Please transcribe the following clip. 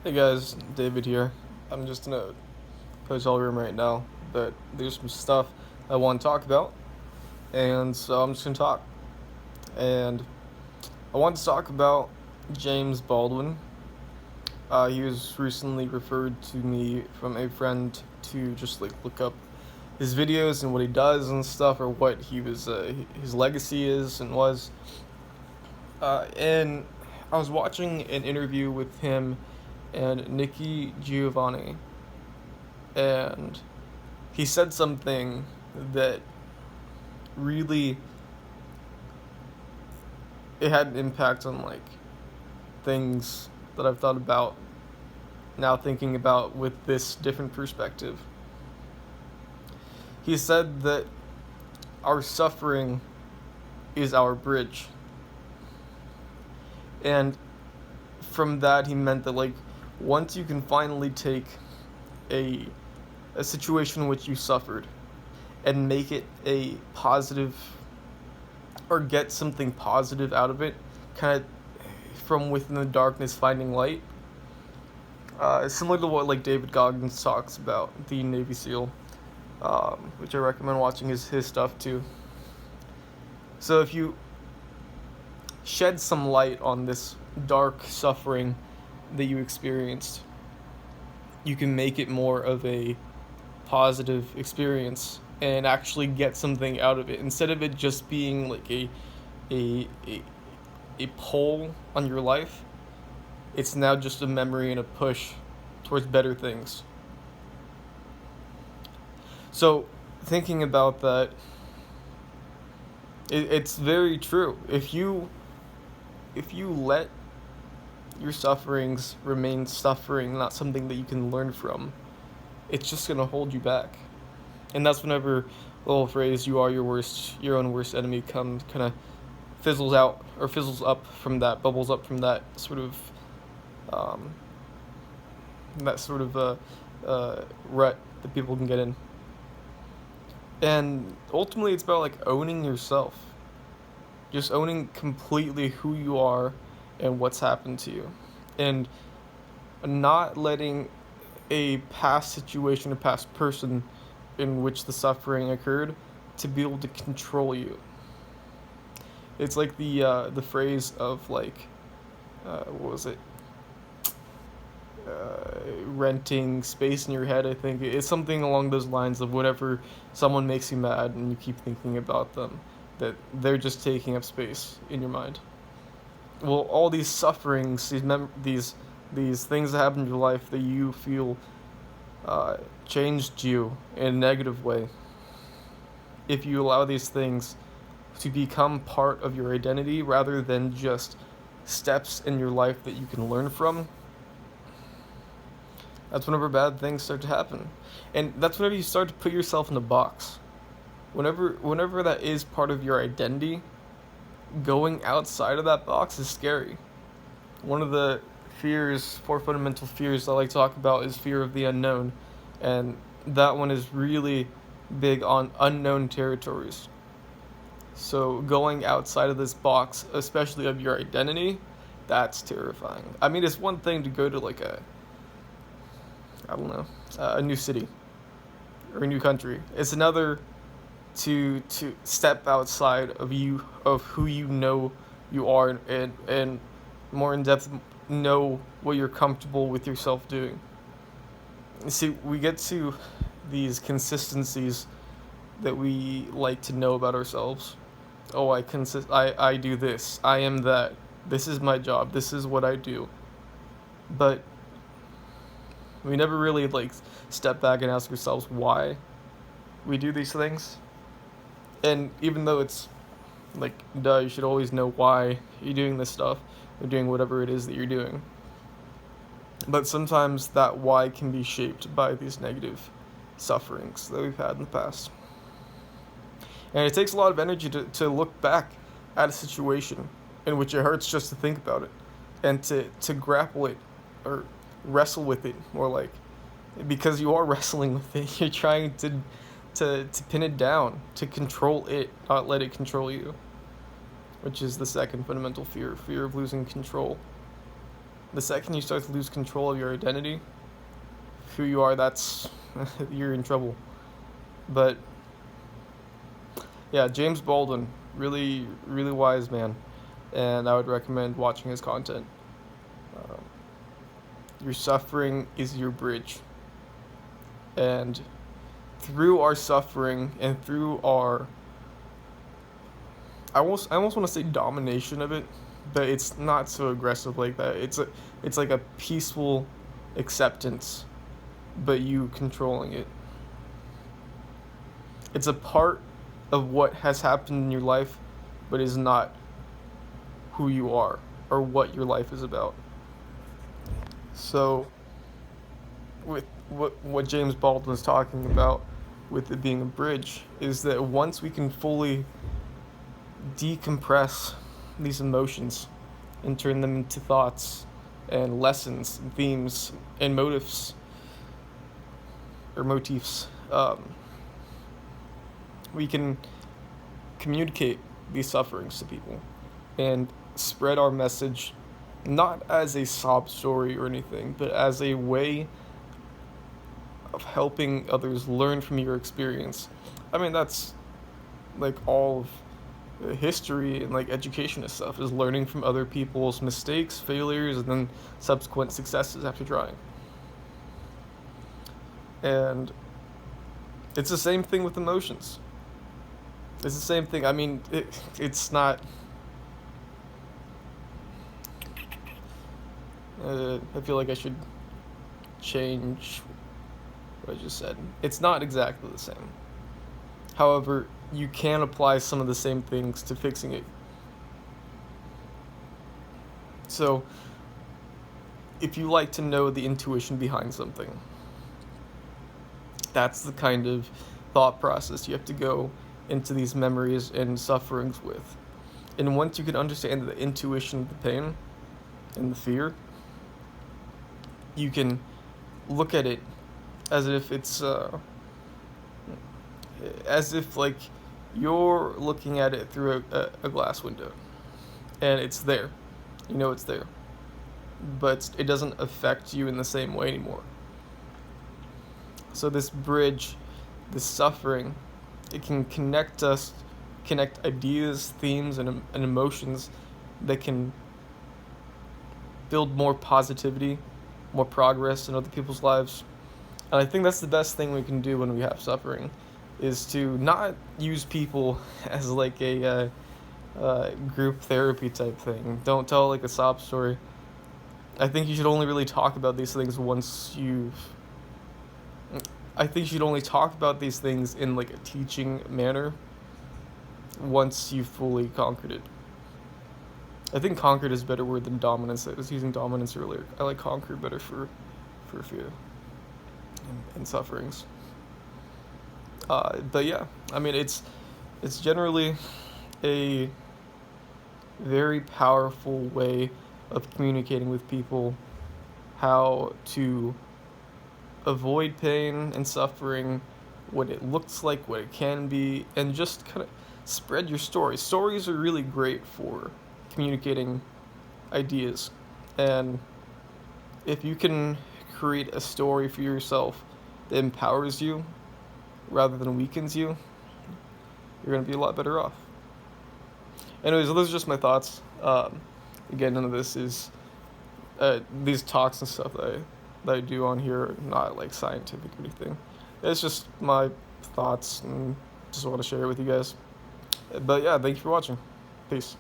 Hey guys, David here. I'm just in a hotel room right now, but there's some stuff I want to talk about, and so I'm just gonna talk. And I want to talk about James Baldwin. He was recently referred to me from a friend to just like look up his videos and what he does and stuff, or what his legacy is and was. And I was watching an interview with him and Nikki Giovanni, and he said something that really it had an impact on like things that I've thought about now, thinking about with this different perspective. He said that our suffering is our bridge. And from that he meant that like once you can finally take a a situation in which you suffered and make it a positive, or get something positive out of it, kind of from within the darkness finding light. Similar to what like David Goggins talks about, the Navy SEAL, which I recommend watching his stuff too. So if you shed some light on this dark suffering that you experienced, you can make it more of a positive experience and actually get something out of it, instead of it just being like a a, a pull on your life. It's now just a memory and a push towards better things. So thinking about that, it's very true. If you let your sufferings remain suffering, not something that you can learn from, it's just gonna hold you back. And that's whenever the whole phrase "you are your own worst enemy" comes, kind of fizzles out or fizzles up from that, bubbles up from that sort of um, rut that people can get in. And ultimately, it's about like owning yourself, just owning completely who you are and what's happened to you, and not letting a past situation or past person in which the suffering occurred to be able to control you. It's like the phrase of like what was it? Renting space in your head. I think it's something along those lines of whenever someone makes you mad and you keep thinking about them, that they're just taking up space in your mind. Well, all these sufferings, these things that happen in your life that you feel changed you in a negative way, if you allow these things to become part of your identity rather than just steps in your life that you can learn from, that's whenever bad things start to happen. And that's whenever you start to put yourself in a box. Whenever that is part of your identity, going outside of that box is scary. One of the four fundamental fears I like to talk about is fear of the unknown. And that one is really big on unknown territories. So going outside of this box, especially of your identity, that's terrifying. I mean, it's one thing to go to like I don't know, a new city or a new country. It's another to step outside of who you know you are, and more in depth know what you're comfortable with yourself doing. See, we get to these consistencies that we like to know about ourselves. Oh, I do this. I am that. This is my job. This is what I do. But we never really like step back and ask ourselves why we do these things. And even though it's like duh, you should always know why you're doing this stuff or doing whatever it is that you're doing. But sometimes that why can be shaped by these negative sufferings that we've had in the past. And it takes a lot of energy to look back at a situation in which it hurts just to think about it, and to grapple it or wrestle with it, or like, because you are wrestling with it, you're trying to pin it down, to control it, not let it control you, which is the second fundamental fear of losing control. The second you start to lose control of your identity, who you are, that's you're in trouble. But yeah, James Baldwin, really, really wise man, and I would recommend watching his content. Um, your suffering is your bridge, and through our suffering and through our, I almost want to say domination of it, but it's not so aggressive like that. It's like a peaceful acceptance, but you controlling it. It's a part of what has happened in your life, but is not who you are or what your life is about. So, with what James Baldwin is talking about with it being a bridge is that once we can fully decompress these emotions and turn them into thoughts and lessons and themes and motives or motifs, we can communicate these sufferings to people and spread our message not as a sob story or anything, but as a way of helping others learn from your experience. I mean, that's like all of history and like education and stuff is learning from other people's mistakes, failures, and then subsequent successes after trying. And it's the same thing with emotions. It's the same thing. I mean, it's not. I feel like I should change what I just said. It's not exactly the same. However, you can apply some of the same things to fixing it. So, if you like to know the intuition behind something, that's the kind of thought process you have to go into these memories and sufferings with. And once you can understand the intuition of the pain and the fear, you can look at it as if it's as if like you're looking at it through a glass window, and it's there, you know it's there, but it doesn't affect you in the same way anymore. So this bridge, this suffering, it can connect us, connect ideas, themes, and emotions that can build more positivity, more progress in other people's lives. And I think that's the best thing we can do when we have suffering, is to not use people as like a group therapy type thing. Don't tell like a sob story. I think you should only really talk about these things once you've. I think you should only talk about these things in like a teaching manner once you've fully conquered it. I think conquered is a better word than dominance. I was using dominance earlier. I like conquer better for fear and sufferings. But yeah, I mean it's generally a very powerful way of communicating with people how to avoid pain and suffering, what it looks like, what it can be, and just kind of spread your stories. Stories are really great for communicating ideas, and if you can create a story for yourself that empowers you rather than weakens you, you're going to be a lot better off. Anyways, those are just my thoughts. Again, none of this is these talks and stuff that I do on here are not like scientific or anything. It's just my thoughts and just want to share it with you guys. But yeah, thank you for watching. Peace.